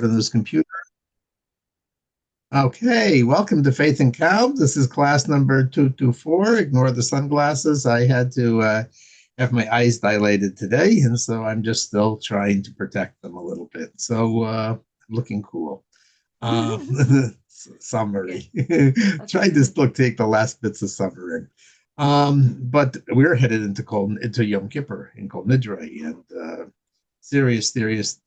On this computer. Okay, welcome to Faith and Cow. This is class number 224. Ignore the sunglasses. I had to have my eyes dilated today, and so I'm just still trying to protect them a little bit. So looking cool. Summary. Tried to still take the last bits of summary. But we're headed into Yom Kippur in Kol Nidre, and serious,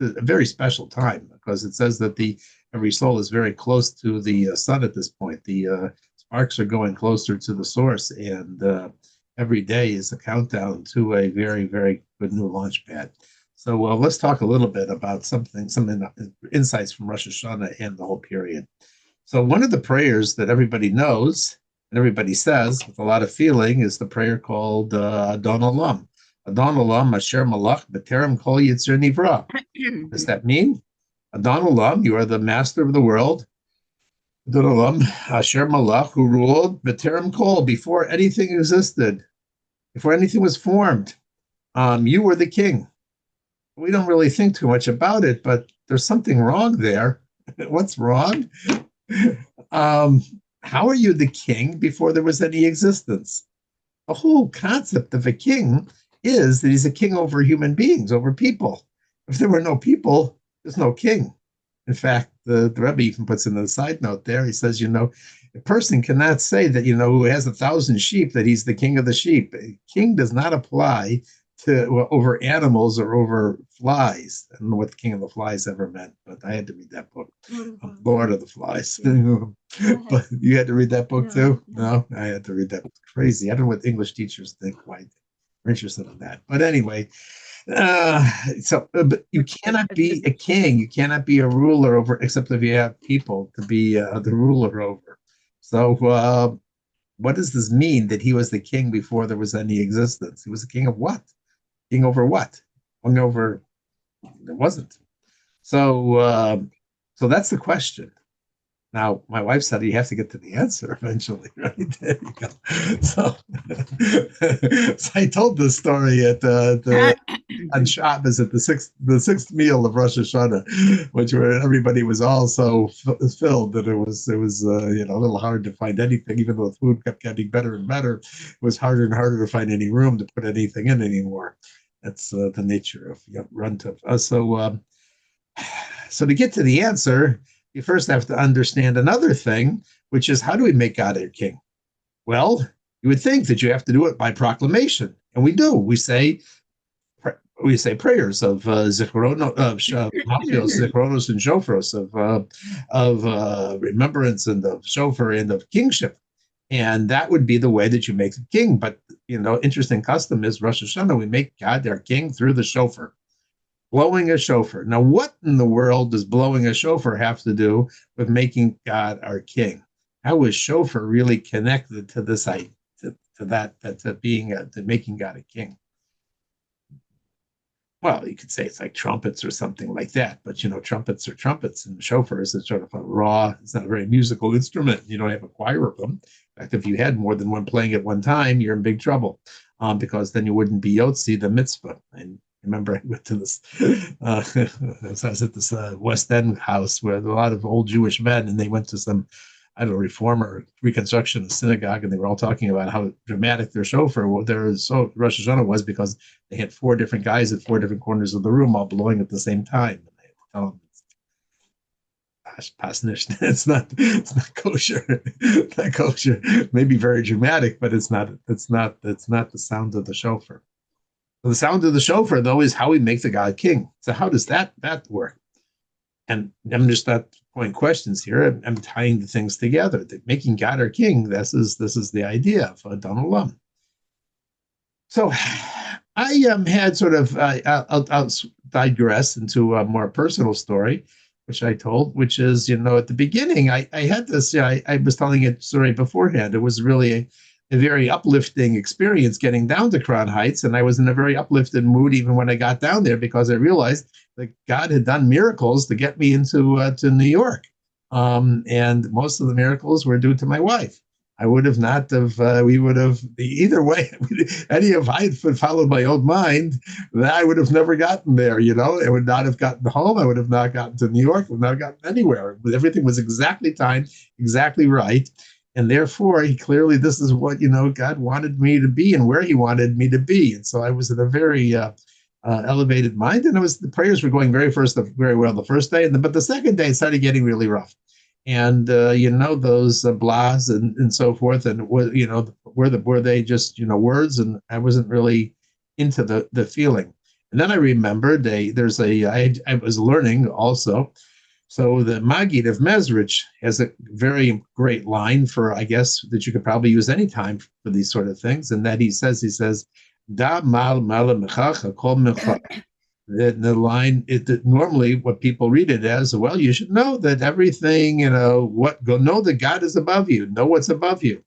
a very special time because it says that the every soul is very close to the sun at this point. The sparks are going closer to the source, and every day is a countdown to a very, very good new launch pad. So let's talk a little bit about some insights from Rosh Hashanah and the whole period. So one of the prayers that everybody knows and everybody says with a lot of feeling is the prayer called Adon Olam. Adon Olam Asher Malach B'Terem Kol Yitzir Nivra. What does that mean? Adon Olam, you are the master of the world. Adon Olam Asher Malach, who ruled B'Terem Kol, before anything existed, before anything was formed. You were the king. We don't really think too much about it, but there's something wrong there. What's wrong? How are you the king before there was any existence? The whole concept of a king is that he's a king over human beings, over people. If there were no people, there's no king. In fact, the Rebbe even puts in the side note there, he says, a person cannot say that, who has 1,000 sheep, that he's the king of the sheep. A king does not apply to over animals or over flies. I don't know what the king of the flies ever meant, but I had to read that book, Lord of the Flies. But you had to read that book too? No, I had to read that. Crazy. I don't know what English teachers think. Why they're interested in that. But anyway, but you cannot be a king. You cannot be a ruler over, except if you have people to be the ruler over. So what does this mean that he was the king before there was any existence? He was the king of what? King over what? King over, there wasn't. So that's the question. Now, my wife said you have to get to the answer eventually, right? There you go. So, so I told this story at on Shabbos at the sixth meal of Rosh Hashanah, which where everybody was all so filled that it was a little hard to find anything, even though the food kept getting better and better. It was harder and harder to find any room to put anything in anymore. That's the nature of Runtup. So to get to the answer, you first have to understand another thing, which is how do we make God our king? Well, you would think that you have to do it by proclamation, and we do. We say prayers of Zichronos, Zichronos and Shofros, of remembrance and of Shofar and of kingship, and that would be the way that you make the king. But interesting custom is Rosh Hashanah. We make God our king through the Shofar. Blowing a shofar. Now, what in the world does blowing a shofar have to do with making God our king? How is shofar really connected to this to making God a king? Well, you could say it's like trumpets or something like that, but trumpets are trumpets, and shofar is sort of a raw. It's not a very musical instrument. You don't have a choir of them. In fact, if you had more than one playing at one time, you're in big trouble, because then you wouldn't be Yotzi, the mitzvah. And remember, I went to this. I was at this West End house where there were a lot of old Jewish men, and they went to some, I don't know, reform or reconstruction of synagogue, and they were all talking about how dramatic their shofar, Rosh Hashanah was, because they had four different guys at four different corners of the room, all blowing at the same time. And they had to tell them, pasnish. It's not kosher. It's not kosher. Maybe very dramatic, but it's not the sound of the shofar. The sound of the shofar, though, is how we make the God king. So how does that work? And I'm just not pointing questions here. I'm tying the things together. That making God our king, this is the idea of Adon Olam. So I had sort of, I'll digress into a more personal story, which I told, which is, at the beginning, I had this, I was telling it story beforehand. It was really a very uplifting experience getting down to Crown Heights. And I was in a very uplifted mood even when I got down there, because I realized that God had done miracles to get me into to New York. And most of the miracles were due to my wife. I would have not have, we would have, either way, any if I had followed my own mind, then I would have never gotten there, I would not have gotten home. I would have not gotten to New York, I would not have gotten anywhere. Everything was exactly timed, exactly right. And therefore, this is what, God wanted me to be and where he wanted me to be. And so I was in a very, elevated mind, and the prayers were going very well the first day, but the second day it started getting really rough, and those blahs and so forth, and were they just words, and I wasn't really into the feeling. And then I remembered I was learning also. So the Maggid of Mezrich has a very great line for, I guess, that you could probably use anytime for these sort of things, and that he says, Da mal mecha kol mecha. The line, normally what people read it as, well, you should know that everything, know that God is above you. Know what's above you.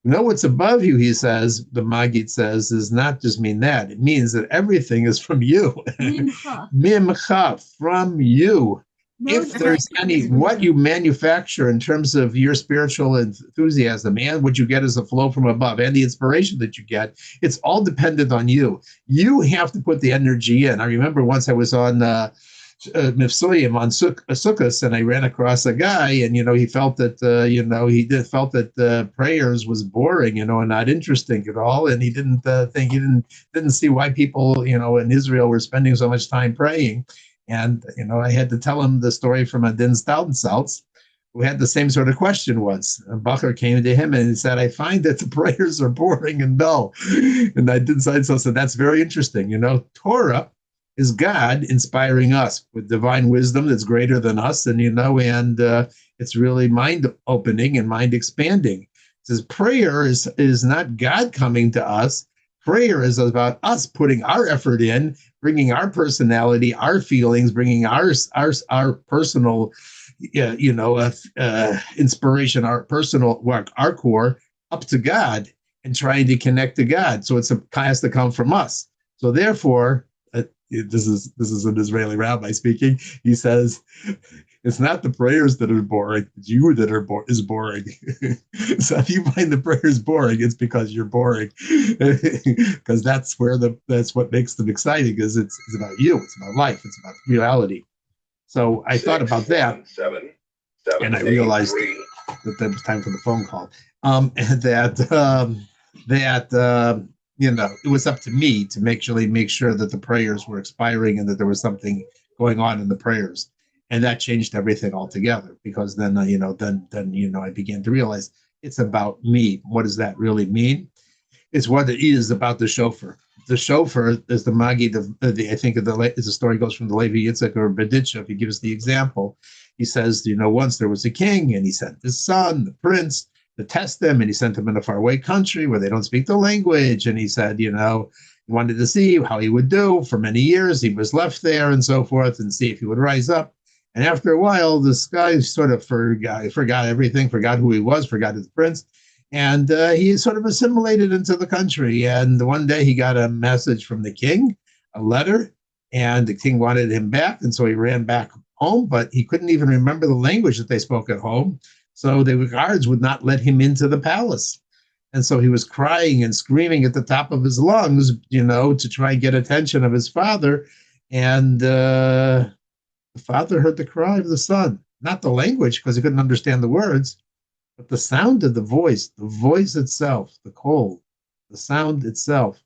Know what's above you, he says, the Maggid says, does not just mean that. It means that everything is from you. Mimcha, from you. If there's what you manufacture in terms of your spiritual enthusiasm and what you get as a flow from above and the inspiration that you get, it's all dependent on you. You have to put the energy in. I remember once I was on Mifsoyim on Sukkot, and I ran across a guy, and he felt that felt that prayers was boring, and not interesting at all, and he didn't didn't see why people in Israel were spending so much time praying. And, I had to tell him the story from Adin Staudensaltz, who had the same sort of question once. A Bacher came to him and he said, I find that the prayers are boring and dull. And Adin Staudensaltz said, that's very interesting. Torah is God inspiring us with divine wisdom that's greater than us. And, it's really mind opening and mind expanding. It says prayer is not God coming to us. Prayer is about us putting our effort in, bringing our personality, our feelings, bringing our personal, inspiration, our personal work, our core up to God, and trying to connect to God. So it has to come from us. So therefore, this is an Israeli rabbi speaking. He says, it's not the prayers that are boring, it's you that is boring. So if you find the prayers boring, it's because you're boring. Because that's what makes them exciting, because it's about you, it's about life, it's about reality. So I thought about that, and I realized that it was time for the phone call. And it was up to me to make sure that the prayers were expiring and that there was something going on in the prayers. And that changed everything altogether, because then, I began to realize it's about me. What does that really mean? It's what it is about the shofar. The shofar is the Maggid of the story goes from the Levi Yitzchak or Berditchev. He gives the example. He says, once there was a king, and he sent his son, the prince, to test them, and he sent them in a faraway country where they don't speak the language. And he said, he wanted to see how he would do. For many years, he was left there and so forth, and see if he would rise up. And after a while, this guy sort of forgot everything, forgot who he was, forgot his prince, and he sort of assimilated into the country. And one day he got a message from the king, a letter, and the king wanted him back, and so he ran back home, but he couldn't even remember the language that they spoke at home. So the guards would not let him into the palace. And so he was crying and screaming at the top of his lungs, to try and get attention of his father. And the father heard the cry of the son, not the language, because he couldn't understand the words, but the sound of the voice itself, the call, the sound itself.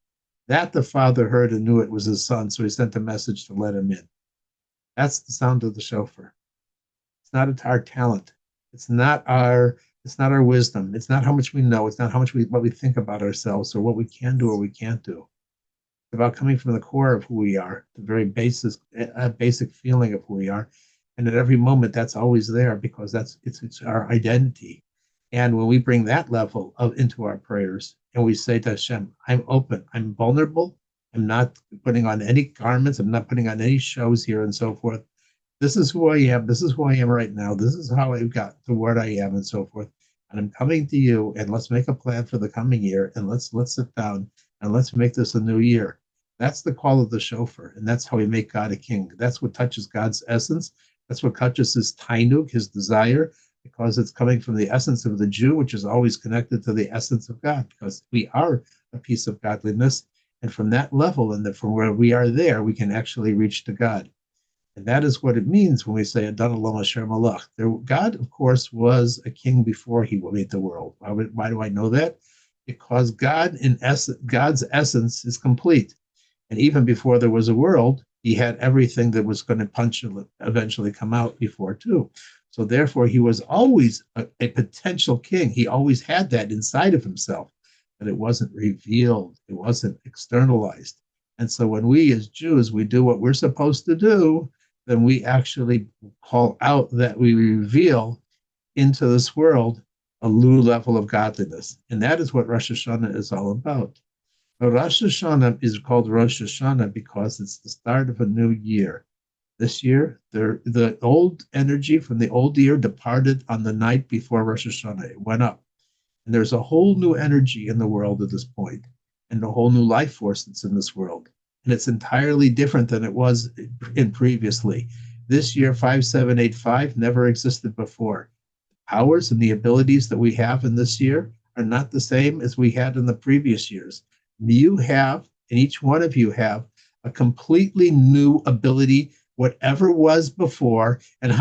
That the father heard and knew it was his son. So he sent a message to let him in. That's the sound of the shofar. It's not our talent. It's not our wisdom. It's not how much we know. It's not how much what we think about ourselves or what we can do or we can't do. It's about coming from the core of who we are, the very basic feeling of who we are. And at every moment, that's always there, because it's our identity. And when we bring that level into our prayers, and we say to Hashem, I'm open, I'm vulnerable, I'm not putting on any garments, I'm not putting on any shows here and so forth. This is who I am. This is who I am right now. This is how I've got to where I am and so forth. And I'm coming to you, and let's make a plan for the coming year, and let's sit down and let's make this a new year. That's the call of the shofar, and that's how we make God a king. That's what touches God's essence. That's what touches his tainug, his desire. because it's coming from the essence of the Jew, which is always connected to the essence of God, because we are a piece of godliness. And from that level, and from where we are there, we can actually reach to God. And that is what it means when we say Adon Olam Asher Malach. God, of course, was a king before he made the world. Why do I know that? Because God's essence is complete. And even before there was a world, he had everything that was going to eventually come out before too. So therefore, he was always a potential king. He always had that inside of himself, but it wasn't revealed. It wasn't externalized. And so when we as Jews, we do what we're supposed to do, then we actually call out that we reveal into this world a new level of godliness. And that is what Rosh Hashanah is all about. Rosh Hashanah is called Rosh Hashanah because it's the start of a new year. This year, the old energy from the old year departed on the night before Rosh Hashanah. It went up. And there's a whole new energy in the world at this point, and a whole new life force that's in this world. And it's entirely different than it was in previously. This year, 5785 never existed before. The powers and the abilities that we have in this year are not the same as we had in the previous years. You have, and each one of you have, a completely new ability, whatever was before, and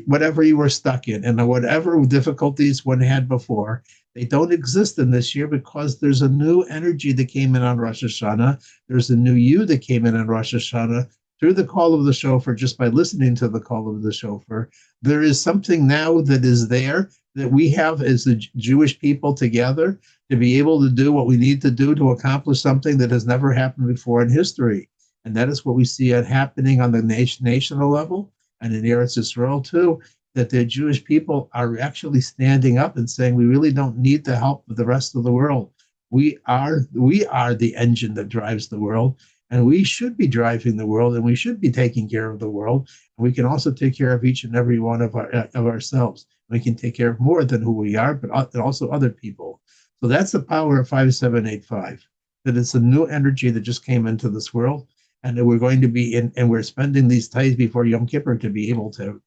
whatever you were stuck in, and whatever difficulties one had before, they don't exist in this year because there's a new energy that came in on Rosh Hashanah. There's a new you that came in on Rosh Hashanah through the call of the shofar, just by listening to the call of the shofar. There is something now that is there that we have as the Jewish people together to be able to do what we need to do to accomplish something that has never happened before in history. And that is what we see it happening on the national level and in Eretz Yisrael too, that the Jewish people are actually standing up and saying, we really don't need the help of the rest of the world. We are the engine that drives the world, and we should be driving the world, and we should be taking care of the world. And we can also take care of each and every one of ourselves. We can take care of more than who we are, but also other people. So that's the power of 5785, that it's a new energy that just came into this world, and that we're going to be in, and we're spending these days before Yom Kippur to be able to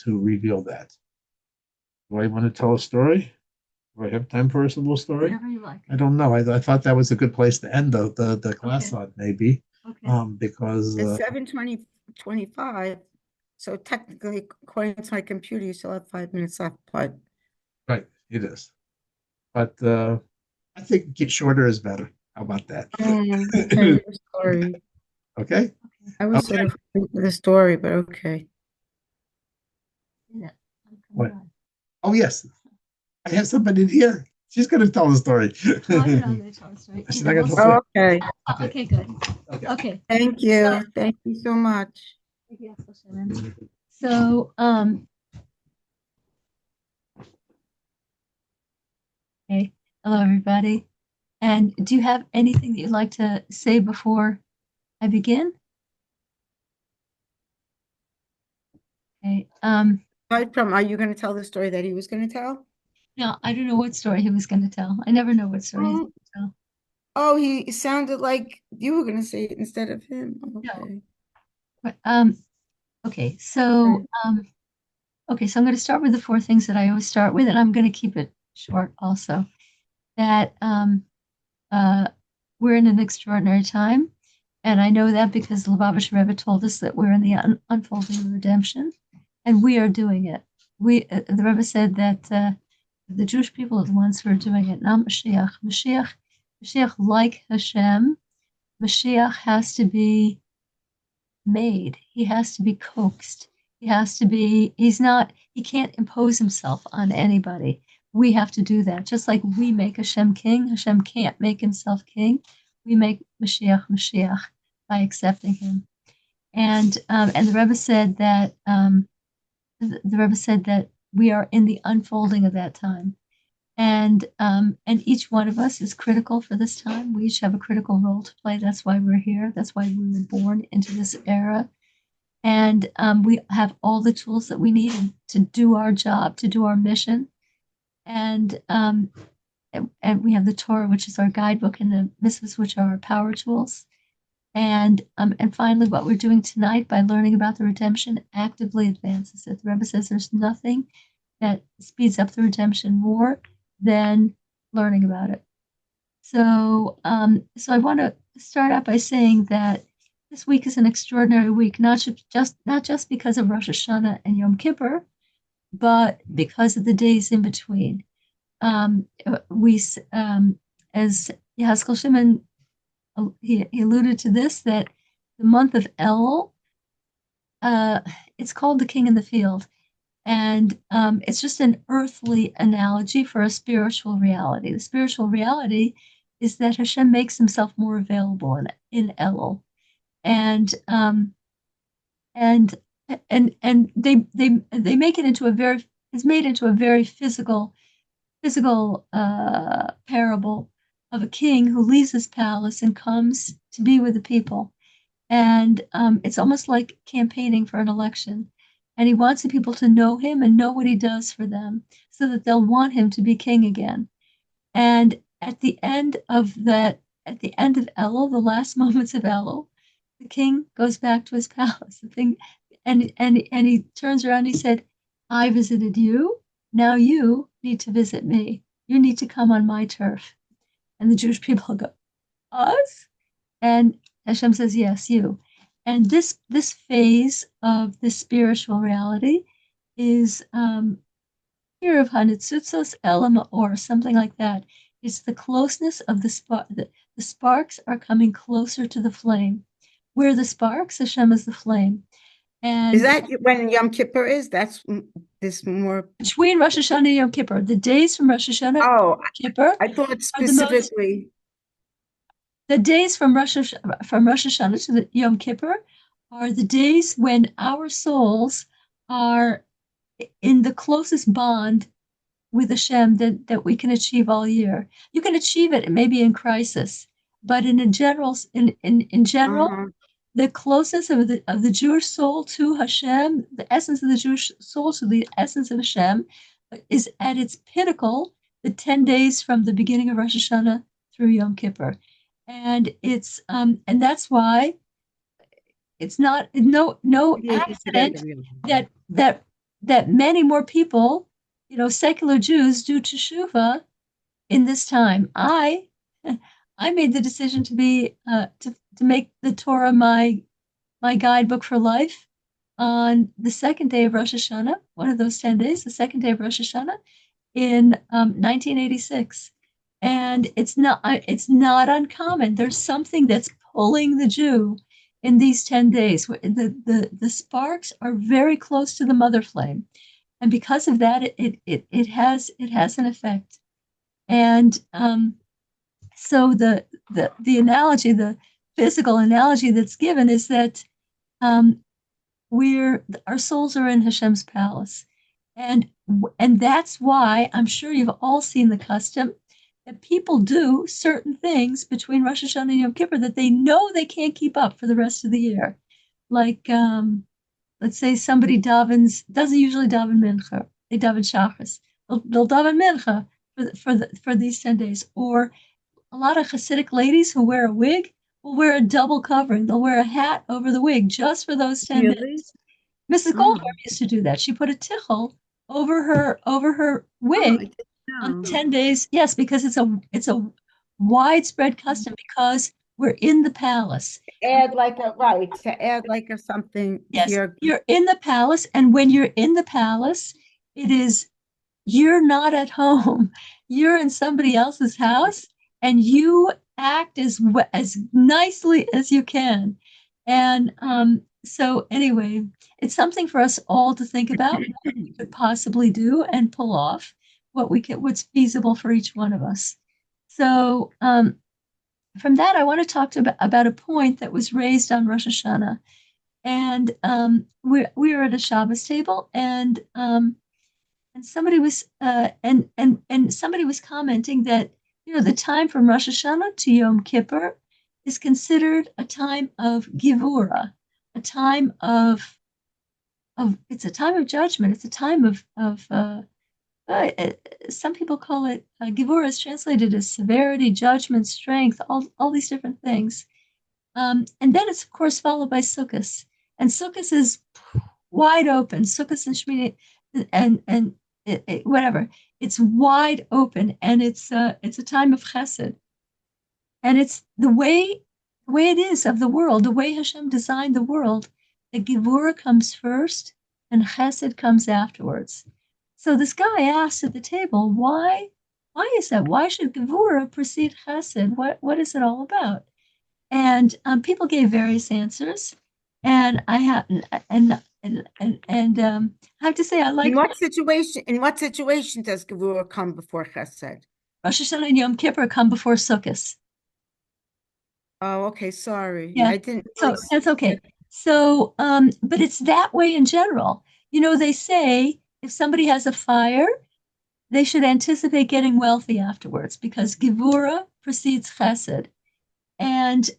reveal that. Do I want to tell a story? Do I have time for a little story? Whatever you like. I don't know. I thought that was a good place to end the class on, maybe. Okay. Because It's 7:25, so technically, according to my computer, you still have 5 minutes left, but right, it is. But I think get shorter is better. How about that? okay, the story. Okay. I was sort of afraid of the story, but okay. Yeah. What? Oh yes, I have somebody here. She's going to tell the story. No, I'm not going to tell the story. She's Either not gonna we'll tell see. Okay, Okay, good. Okay. Okay. thank you. Thank you so much. So, okay. Hello, everybody. And do you have anything that you'd like to say before I begin? Okay. Aside from, are you going to tell the story that he was going to tell? No, I don't know what story he was going to tell. I never know what story he's going to tell. Oh, he sounded like you were going to say it instead of him. No. Okay. But, okay. So, so I'm going to start with the four things that I always start with, and I'm going to keep it short also. That we're in an extraordinary time, and I know that because the Lubavitcher Rebbe told us that we're in the unfolding of redemption, and we are doing it. The Rebbe said that the Jewish people are the ones who are doing it, not Mashiach. Mashiach, like Hashem, Mashiach has to be made. He has to be coaxed. He can't impose himself on anybody. We have to do that. Just like we make Hashem king, Hashem can't make himself king. We make Mashiach by accepting him. And the Rebbe said that we are in the unfolding of that time. And each one of us is critical for this time. We each have a critical role to play. That's why we're here. That's why we were born into this era. And we have all the tools that we need to do our job, to do our mission. And we have the Torah, which is our guidebook, and the mitzvahs, which are our power tools. And finally, what we're doing tonight by learning about the redemption actively advances it. The Rebbe says there's nothing that speeds up the redemption more than learning about it. So, so I want to start out by saying that this week is an extraordinary week, not just because of Rosh Hashanah and Yom Kippur, but because of the days in between. We, as Yahaskel Shimon, he alluded to this, that the month of El, it's called the King in the Field. And it's just an earthly analogy for a spiritual reality. The spiritual reality is that Hashem makes himself more available in Elul. And and they make it into a very it's made into a very physical parable of a king who leaves his palace and comes to be with the people. And it's almost like campaigning for an election. And he wants the people to know him and know what he does for them so that they'll want him to be king again. And at the end of Elul, the last moments of Elul, the king goes back to his palace. And he turns around and he said, I visited you. Now you need to visit me. You need to come on my turf. And the Jewish people go, us? And Hashem says, yes, you. And this phase of the spiritual reality is here of Hanitzutzos Elama or something like that. It's the closeness of the spark. The sparks are coming closer to the flame. Where the sparks, Hashem is the flame. And is that when Yom Kippur is? That's this more between Rosh Hashanah and Yom Kippur. The days from Rosh Hashanah to Kippur. I thought specifically The days from Rosh Hashanah to the Yom Kippur are the days when our souls are in the closest bond with Hashem that we can achieve all year. You can achieve it maybe in crisis, but in general, the closeness of the Jewish soul to Hashem, the essence of the Jewish soul to the essence of Hashem, is at its pinnacle the 10 days from the beginning of Rosh Hashanah through Yom Kippur. And it's and that's why it's not no accident that many more people, secular Jews do teshuvah in this time. I made the decision to be to make the Torah my guidebook for life on the second day of Rosh Hashanah, one of those 10 days, the second day of Rosh Hashanah in 1986. And it's not uncommon. There's something that's pulling the Jew in these 10 days. The sparks are very close to the mother flame. And because of that, it has an effect. And so the analogy, the physical analogy that's given is that our souls are in Hashem's palace. And that's why I'm sure you've all seen the custom that people do certain things between Rosh Hashanah and Yom Kippur that they know they can't keep up for the rest of the year. Like, let's say somebody doesn't usually daven mincha. They daven shachris. They'll daven mincha for these 10 days. Or a lot of Hasidic ladies who wear a wig will wear a double covering. They'll wear a hat over the wig just for those 10 days. Mrs. Goldberg used to do that. She put a tichel over her wig on 10 days. Yes, because it's a widespread custom because we're in the palace. To add like a something. Yes, you're in the palace, and when you're in the palace, you're not at home. You're in somebody else's house, and you act as nicely as you can. And so anyway, it's something for us all to think about what we could possibly do and pull off what's feasible for each one of us. So from that, I want to talk about a point that was raised on Rosh Hashanah. And we were at a Shabbos table, and somebody was somebody was commenting that the time from Rosh Hashanah to Yom Kippur is considered a time of givura, a time of it's a time of judgment. It's a time of some people call it givura is translated as severity, judgment, strength, all these different things. And then it's of course followed by Sukkot, and Sukkot is wide open. Sukkot and Shmini, and whatever. It's wide open, and it's a time of chesed, and it's the way it is of the world, the way Hashem designed the world. The Gevurah comes first, and chesed comes afterwards. So this guy asked at the table, why is that? Why should Gevurah precede chesed? What is it all about? And people gave various answers, and I have I have to say I like In what situation does Gevurah come before Chesed? Rosh Hashanah and Yom Kippur come before Sukkot. Oh, okay, sorry. Yeah, I didn't so really that's okay. So, but it's that way in general. You know, they say if somebody has a fire, they should anticipate getting wealthy afterwards because Gevurah precedes Chesed. And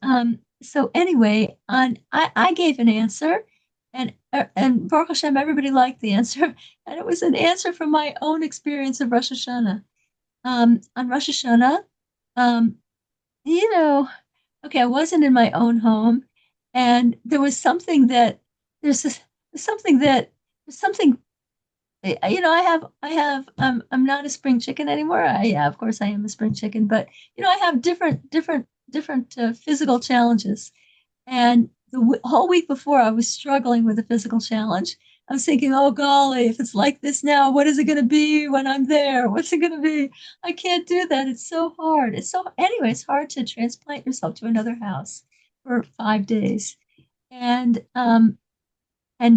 so anyway, I gave an answer, and Baruch Hashem, everybody liked the answer, and it was an answer from my own experience of Rosh Hashanah. On Rosh Hashanah, um, you know, okay, I wasn't in my own home, and there was something that there's this something that there's something. I'm not a spring chicken anymore. Yeah, of course I am a spring chicken, but I have different physical challenges. And the whole week before, I was struggling with a physical challenge. I was thinking, oh golly, if it's like this now, what is it going to be when I'm there? What's it going to be? I can't do that. It's so hard. Anyway, it's hard to transplant yourself to another house for 5 days. And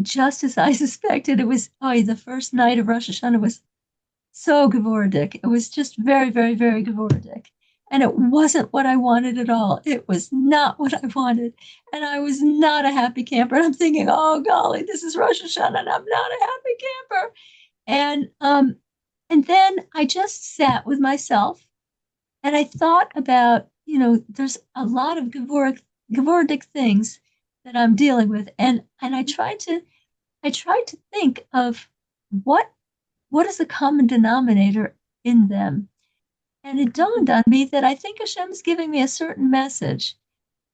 just as I suspected, it was, the first night of Rosh Hashanah was so Gevordik. It was just very, very, very Gevordik. And it wasn't what I wanted at all. It was not what I wanted. And I was not a happy camper. And I'm thinking, oh golly, this is Rosh Hashanah and I'm not a happy camper. And then I just sat with myself and I thought about, there's a lot of Gevordik things that I'm dealing with. And I tried to think of what is the common denominator in them. And it dawned on me that I think Hashem's giving me a certain message.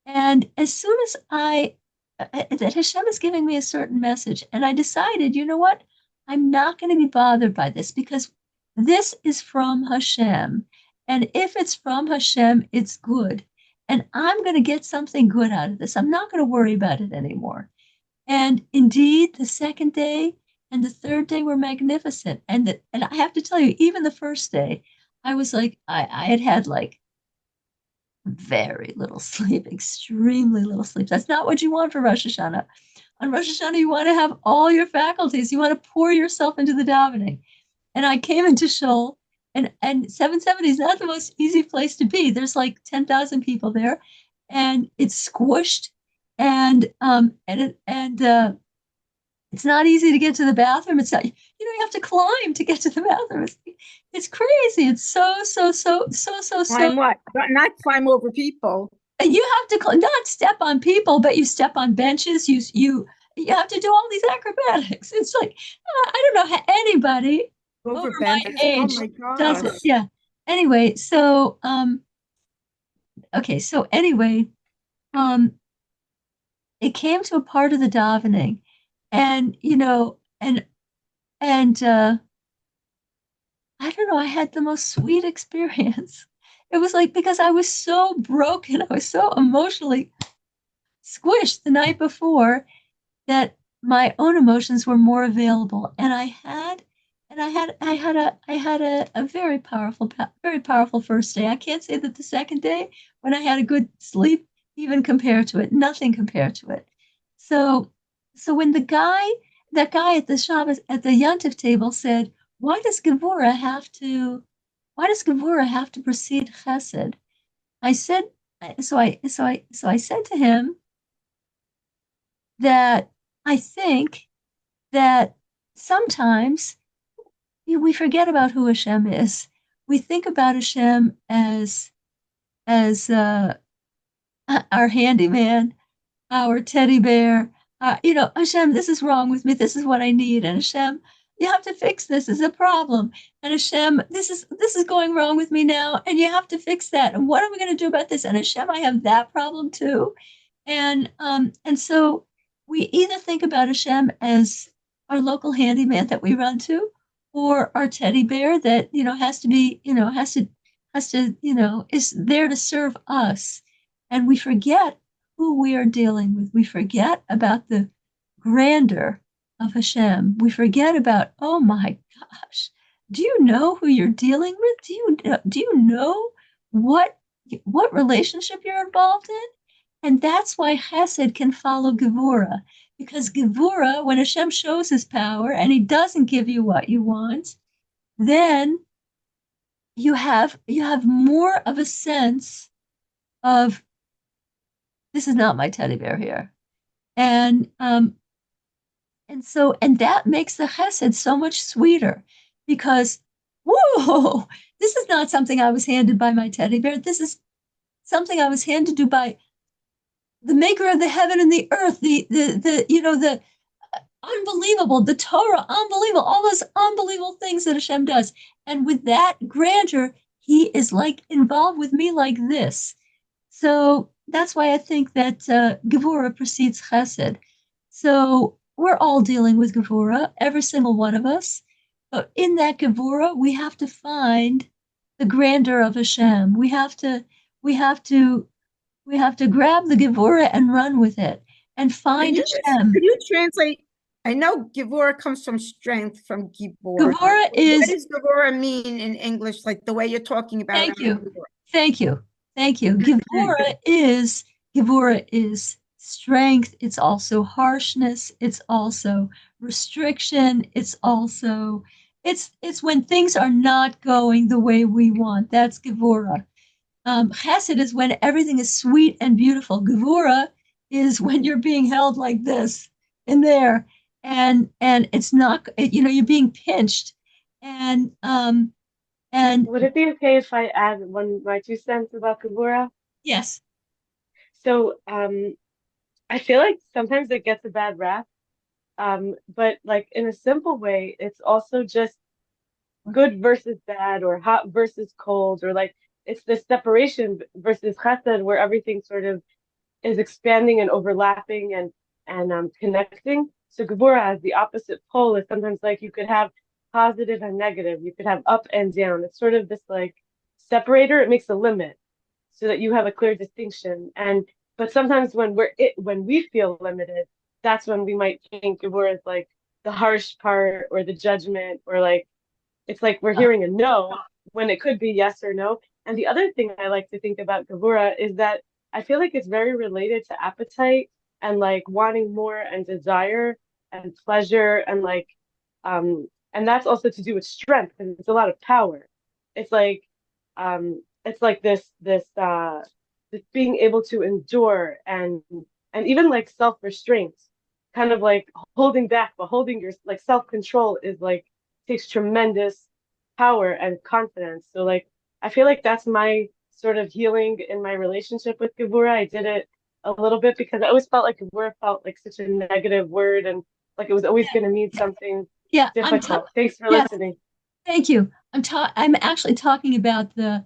And as soon as that Hashem is giving me a certain message, and I decided, you know what? I'm not going to be bothered by this because this is from Hashem. And if it's from Hashem, it's good. And I'm going to get something good out of this. I'm not going to worry about it anymore. And indeed, the second day and the third day were magnificent. And I have to tell you, even the first day, I was like, I had like very little sleep, extremely little sleep. That's not what you want for Rosh Hashanah. On Rosh Hashanah, you want to have all your faculties. You want to pour yourself into the davening. And I came into Shul, and 770 is not the most easy place to be. There's like 10,000 people there, and it's squished, and it's not easy to get to the bathroom. It's not, you have to climb to get to the bathroom. It's crazy. It's so. Climb what? Not climb over people. And you have to not step on people, but you step on benches. You have to do all these acrobatics. It's like, I don't know how anybody over my age does it. Yeah. Anyway, so okay. So anyway, it came to a part of the davening, and I don't know, I had the most sweet experience. It was like because I was so broken, I was so emotionally squished the night before that my own emotions were more available, and I had a very powerful first day. I can't say that the second day when I had a good sleep even compared to it. Nothing compared to it. So when that guy at the Shabbos at the Yontif table said, why does Gevurah have to precede Chesed? I said, so I said to him that I think that sometimes we forget about who Hashem is. We think about Hashem as our handyman, our teddy bear. Hashem, this is wrong with me. This is what I need. And Hashem, you have to fix this. It's a problem. And Hashem, this is going wrong with me now, and you have to fix that. And what are we going to do about this? And Hashem, I have that problem too. And so we either think about Hashem as our local handyman that we run to, or our teddy bear that, has to be, is there to serve us. And we forget who we are dealing with. We forget about the grandeur of Hashem. We forget about, oh my gosh, do you know who you're dealing with? Do you know what relationship you're involved in? And that's why Chesed can follow Gevurah, because Gevurah, when Hashem shows his power and he doesn't give you what you want, then you have more of a sense of, this is not my teddy bear here. And that makes the Chesed so much sweeter, because whoa, this is not something I was handed by my teddy bear. This is something I was handed to by the maker of the heaven and the earth, the unbelievable, the Torah, unbelievable, all those unbelievable things that Hashem does. And with that grandeur, he is like involved with me like this. So that's why I think that Gevurah precedes Chesed. So we're all dealing with Gevurah, every single one of us. But in that Gevurah, we have to find the grandeur of Hashem. We have to grab the Gevurah and run with it and find Hashem. Could you translate? I know Gevurah comes from strength, from Gibor. Gevurah is. What does Gevurah mean in English, like the way you're talking about Thank it? you. Thank you. Gevurah is strength. It's also harshness. It's also restriction. It's when things are not going the way we want. That's Gevurah. Chesed is when everything is sweet and beautiful. Gevurah is when you're being held like this in there, and it's not, you're being pinched, and Would it be okay if I add my 2 cents about Gevurah? yes. So I feel like sometimes it gets a bad rap, but like in a simple way, it's also just good versus bad, or hot versus cold, or like it's the separation versus Chesed, where everything sort of is expanding and overlapping and connecting. So Gevurah, as the opposite pole, is sometimes like you could have positive and negative, you could have up and down. It's sort of this like separator. It makes a limit so that you have a clear distinction. But sometimes when we feel limited, that's when we might think Gevurah is like the harsh part or the judgment, or like it's like we're hearing a no when it could be yes or no. And the other thing I like to think about Gevurah is that I feel like it's very related to appetite and like wanting more and desire and pleasure, and like and that's also to do with strength, because it's a lot of power. It's like this being able to endure and even like self-restraint, kind of like holding back, but holding your like self-control is like takes tremendous power and confidence. So like I feel like that's my sort of healing in my relationship with Gevurah. I did it a little bit because I always felt like Gevurah felt like such a negative word, and like it was always going to mean something difficult. Thanks for listening. Thank you. I'm actually talking about the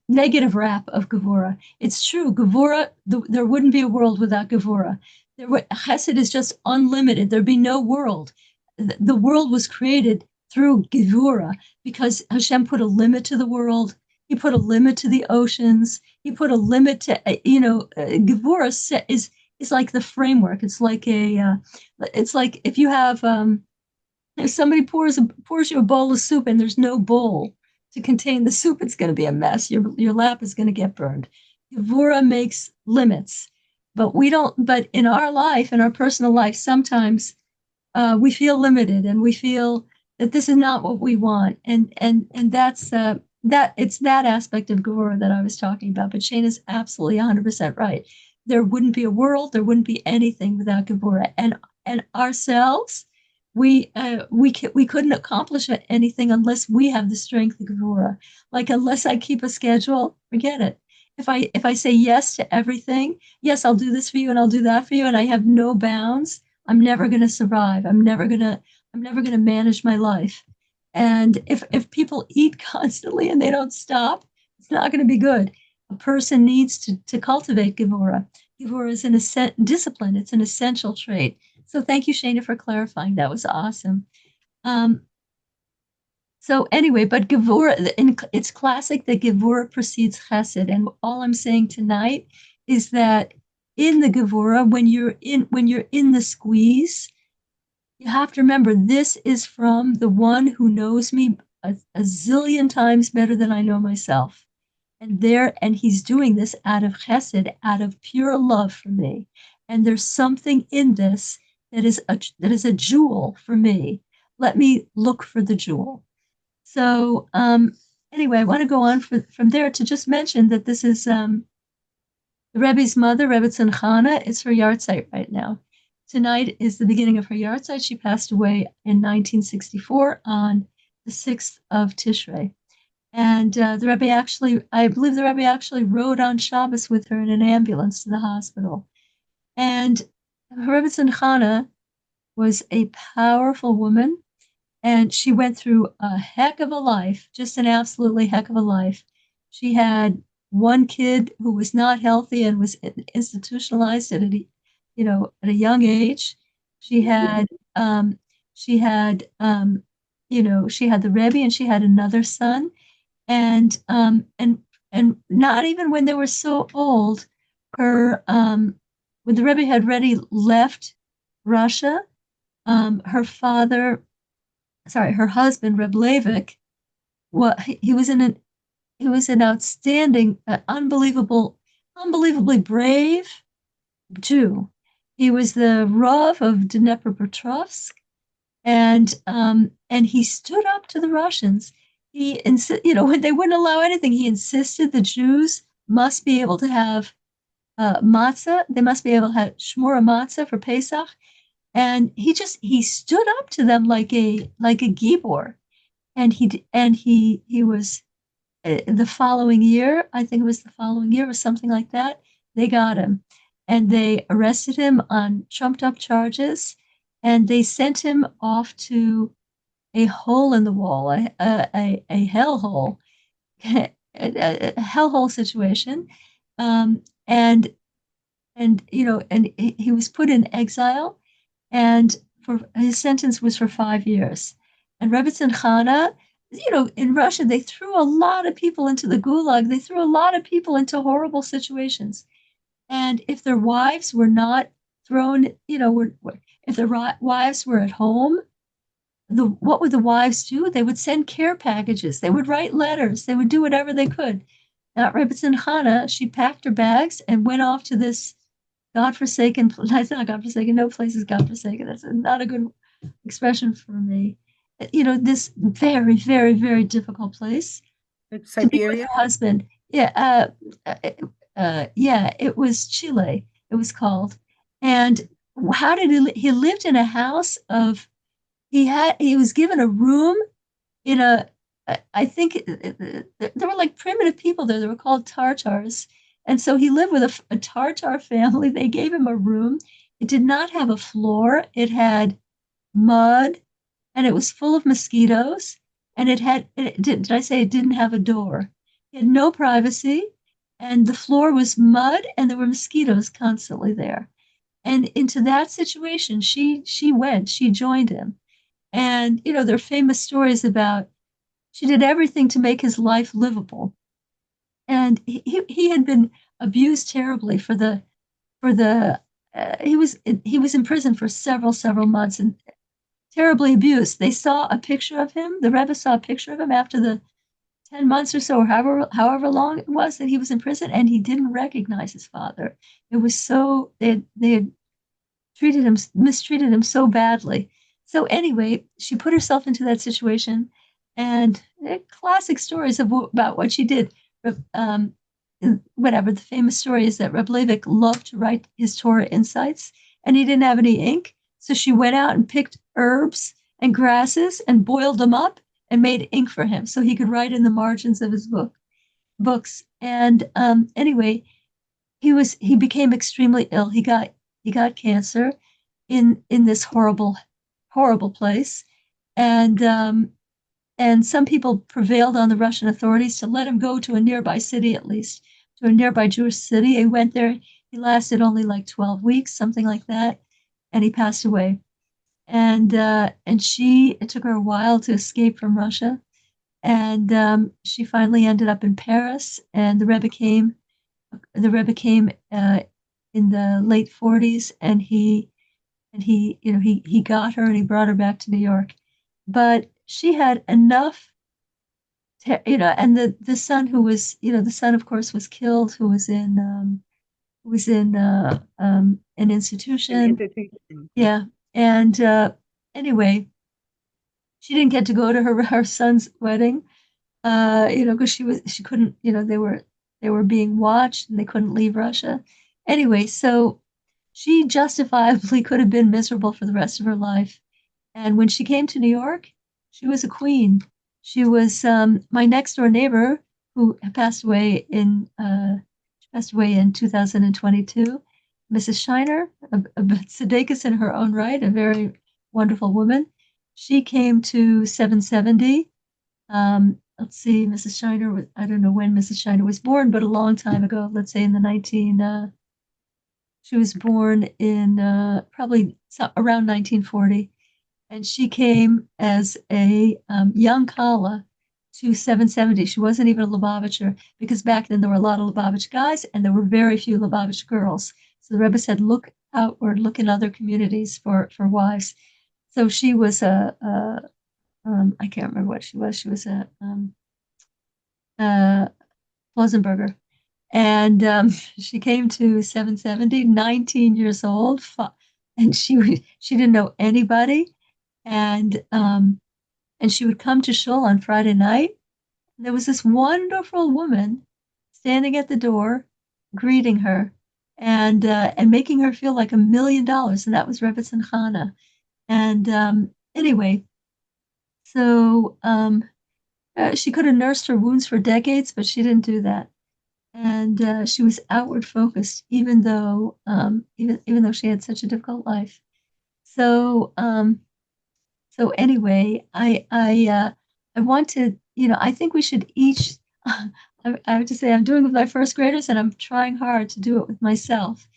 negative rap of Gevurah. It's true. Gevurah, there wouldn't be a world without Gevurah. Chesed is just unlimited. There'd be no world. The world was created through Gevurah because Hashem put a limit to the world. He put a limit to the oceans. He put a limit to, Gevurah is like the framework. It's like if you have, if somebody pours you a bowl of soup and there's no bowl to contain the soup, it's going to be a mess. Your lap is going to get burned. Gevurah makes limits, but we don't. But in our life, in our personal life, sometimes we feel limited and we feel that this is not what we want, and that's that. It's that aspect of Gevurah that I was talking about. But Shane is absolutely 100% right. There wouldn't be a world. There wouldn't be anything without Gevurah, and ourselves. We couldn't accomplish anything unless we have the strength of Gevurah. Like unless I keep a schedule, forget it. If I say yes to everything, yes, I'll do this for you and I'll do that for you, and I have no bounds, I'm never going to survive. I'm never going to manage my life. And if people eat constantly and they don't stop, it's not going to be good. A person needs to cultivate Gevurah. Gevurah is an discipline. It's an essential trait. So thank you, Shana, for clarifying. That was awesome. So anyway, but Gevurah, it's classic that Gevurah precedes Chesed, and all I'm saying tonight is that in the Gevurah, when you're in the squeeze, you have to remember this is from the one who knows me a zillion times better than I know myself. And he's doing this out of chesed, out of pure love for me. And there's something in this that is a jewel for me. Let me look for the jewel. So anyway, I want to go on from there to just mention that this is the Rebbe's mother, Rebbetzin Chana. It's her yahrzeit right now. Tonight is the beginning of her yahrzeit. She passed away in 1964 on the 6th of Tishrei. And the Rebbe actually, I believe the Rebbe actually rode on Shabbos with her in an ambulance to the hospital. And Rebbetzin Chana was a powerful woman, and she went through a heck of a life, just an absolutely heck of a life. She had one kid who was not healthy and was institutionalized at a young age. She had she had she had the Rebbe, and she had another son, and not even when they were so old, her when the Rebbe had already left Russia, her husband Reb Leivik, he was an outstanding, unbelievably brave Jew. He was the Rav of Dnepropetrovsk, and he stood up to the Russians. When they wouldn't allow anything, he insisted the Jews must be able to have matzah. They must be able to have shmura matzah for Pesach, and he stood up to them like a gibor. And he was the following year, I think it was the following year or something like that. They got him, and they arrested him on trumped up charges, and they sent him off to a hole in the wall, a hellhole, a hellhole situation, and he was put in exile, and for his sentence was for 5 years. And Rebbetzin Chana, in Russia, they threw a lot of people into the gulag. They threw a lot of people into horrible situations. And if their wives were not thrown, if their wives were at home, what would the wives do? They would send care packages. They would write letters. They would do whatever they could. Now, Rebbetzin Chana, she packed her bags and went off to this godforsaken, that's not godforsaken, no place is godforsaken. That's not a good expression for me. This very, very, very difficult place It's to be with Siberia. her husband. Yeah, it was Chile. It was called. And how did he lived in a house of, he was given a room in I think there were like primitive people there. They were called Tartars. And so he lived with a Tartar family. They gave him a room. It did not have a floor. It had mud, and it was full of mosquitoes. And did I say it didn't have a door? It had no privacy, and the floor was mud, and there were mosquitoes constantly there. And into that situation, she joined him. And there are famous stories about she did everything to make his life livable. And he had been abused terribly he was in prison for several months and terribly abused. They saw a picture of him. The Rebbe saw a picture of him after the 10 months or so, or however long it was that he was in prison, and he didn't recognize his father. It was so they had mistreated him so badly. So anyway, she put herself into that situation, and classic stories about what she did. Whatever the famous story is that Reb Leivik loved to write his Torah insights, and he didn't have any ink, so she went out and picked herbs and grasses and boiled them up and made ink for him so he could write in the margins of his books. And anyway, he became extremely ill. He got cancer in this horrible place, and some people prevailed on the Russian authorities to let him go to a nearby city, at least to a nearby Jewish city. He went there. He lasted only like 12 weeks, something like that, and he passed away. And it took her a while to escape from Russia. she finally ended up in Paris, and the Rebbe came in the late 40s, and he got her and he brought her back to New York. But she had enough and the son who was, the son, of course, was killed, who was in an An institution. institution. Yeah. And anyway, she didn't get to go to her son's wedding, because she couldn't, they were being watched and they couldn't leave Russia. Anyway, so she justifiably could have been miserable for the rest of her life. And when she came to New York, she was a queen. She was my next door neighbor who passed away in 2022. Mrs. Shiner, a tzaddikus in her own right, a very wonderful woman. She came to 770. Let's see, Mrs. Shiner, I don't know when Mrs. Shiner was born, but a long time ago, let's say in the she was born in probably around 1940. And she came as a young Kala to 770. She wasn't even a Lubavitcher, because back then there were a lot of Lubavitch guys and there were very few Lubavitch girls. So the Rebbe said, look outward, look in other communities for wives. So she was I can't remember what she was. She was a Flosenberger. And she came to 770, 19 years old, and she didn't know anybody. And she would come to shul on Friday night. There was this wonderful woman standing at the door, greeting her, and making her feel like $1,000,000, and that was Rebbetzin Chana. And anyway, so she could have nursed her wounds for decades, but she didn't do that. And she was outward focused, even though she had such a difficult life. So anyway, I want to, I think we should each. I have to say, I'm doing it with my first graders, and I'm trying hard to do it with myself.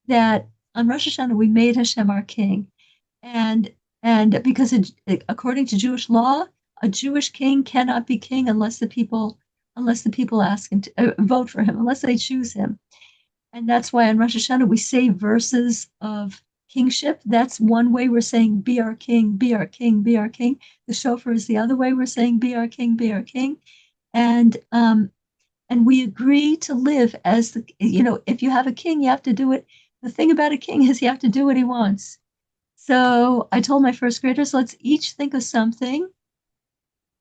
That on Rosh Hashanah we made Hashem our king, and because according to Jewish law, a Jewish king cannot be king unless the people ask him to vote for him, unless they choose him. And that's why on Rosh Hashanah we say verses of kingship. That's one way we're saying, be our king, be our king, be our king. The shofar is the other way we're saying, be our king, be our king. And we agree to live as if you have a king, you have to do it. The thing about a king is you have to do what he wants. So I told my first graders, let's each think of something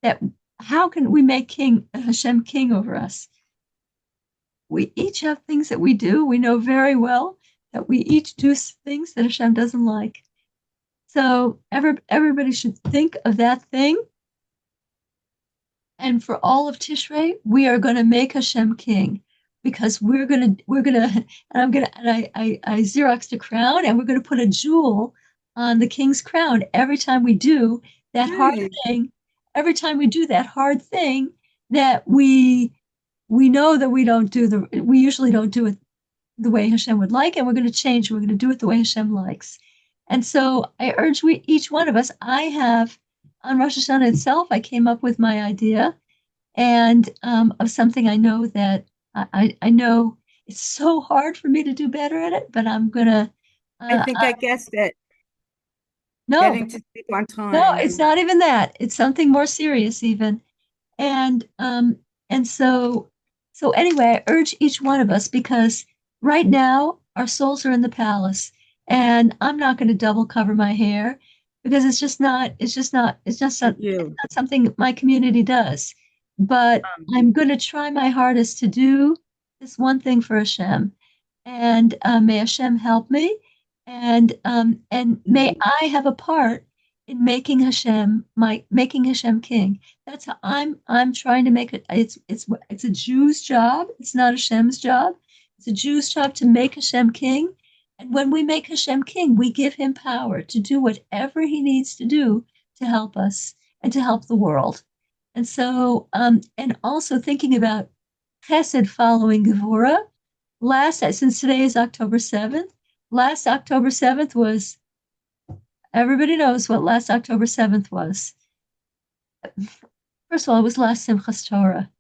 that, how can we make Hashem king over us? We each have things that we do. We know very well that we each do things that Hashem doesn't like. So everybody should think of that thing. And for all of Tishrei, we are going to make Hashem king, because we're gonna, and I Xeroxed a crown, and we're gonna put a jewel on the king's crown every time we do that hard thing. Every time we do that hard thing that we know that we usually don't do it the way Hashem would like, and we're going to change. We're going to do it the way Hashem likes. And so I urge each one of us. I have, on Rosh Hashanah itself, I came up with my idea, and of something I know that I know it's so hard for me to do better at it, but I'm gonna. I think I guessed it. No, Getting to sleep on time. no, it's not even that. It's something more serious even. And so anyway, I urge each one of us, because right now our souls are in the palace, and I'm not going to double cover my hair, because it's just not something my community does. But I'm going to try my hardest to do this one thing for Hashem, and may Hashem help me, and may I have a part in making Hashem king. That's how I'm trying to make it. It's a Jew's job. It's not Hashem's job. It's a Jew's job to make Hashem king. And when we make Hashem king, we give him power to do whatever he needs to do to help us and to help the world. And so, and also thinking about Chesed following Gevurah. Since today is October 7th, last October 7th was, everybody knows what last October 7th was. First of all, it was last Simchas Torah.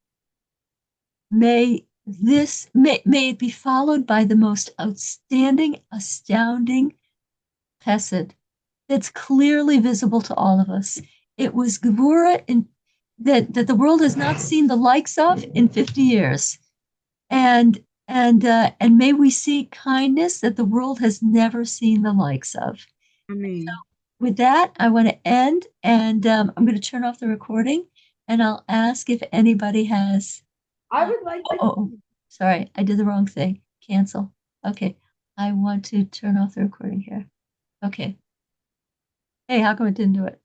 May it be followed by the most outstanding, astounding chesed that's clearly visible to all of us. It was Gevura that the world has not seen the likes of in 50 years. And may we see kindness that the world has never seen the likes of. I mean, With that, I want to end, and I'm going to turn off the recording, and I'll ask if anybody has. I would like to. Oh, sorry, I did the wrong thing. Cancel. Okay, I want to turn off the recording here. Okay. Hey, how come it didn't do it?